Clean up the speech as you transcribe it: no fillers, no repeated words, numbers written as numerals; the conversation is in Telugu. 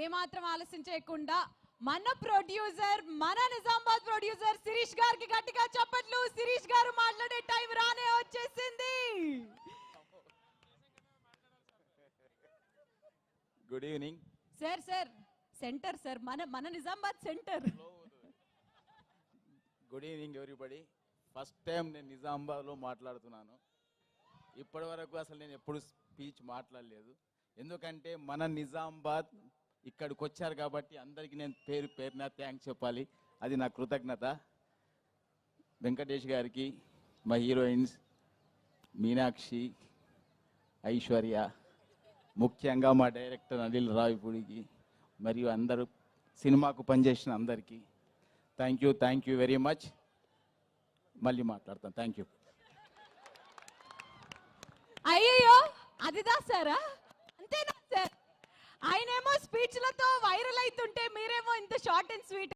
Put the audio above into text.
ఏమాత్రం ఆలస్యం చేయకుండా మన ప్రొడ్యూసర్, మన నిజామాబాద్ ప్రొడ్యూసర్ శిరీష్ గారికి గట్టిగా చప్పట్లు. శిరీష్ గారు మాట్లాడే టైం రానే వచ్చేసింది. Good evening sir. Centre sir, మన Nizamabad centre. Good evening everybody. First time నేను నిజామాబాద్లో మాట్లాడుతున్నాను. ఇప్పటి వరకు అసలు నేను ఎప్పుడు స్పీచ్ మాట్లాడలేదు. ఎందుకంటే మన నిజామాబాద్ ఇక్కడికి వచ్చారు కాబట్టి అందరికీ నేను పేరున థ్యాంక్స్ చెప్పాలి. అది నా కృతజ్ఞత. వెంకటేష్ గారికి, మా హీరోయిన్స్ మీనాక్షి, ఐశ్వర్య, ముఖ్యంగా మా డైరెక్టర్ అనిల్ రావిపూడికి మరియు అందరూ సినిమాకు పనిచేసిన అందరికీ థ్యాంక్ యూ వెరీ మచ్. మళ్ళీ మాట్లాడతాను. Thank you. అయ్యో అదిదా సారా? అంతేనా సార్? ఆయనేమో స్పీచ్లతో వైరల్ అవుతుంటే మీరేమో ఇంత షార్ట్ అండ్ స్వీట్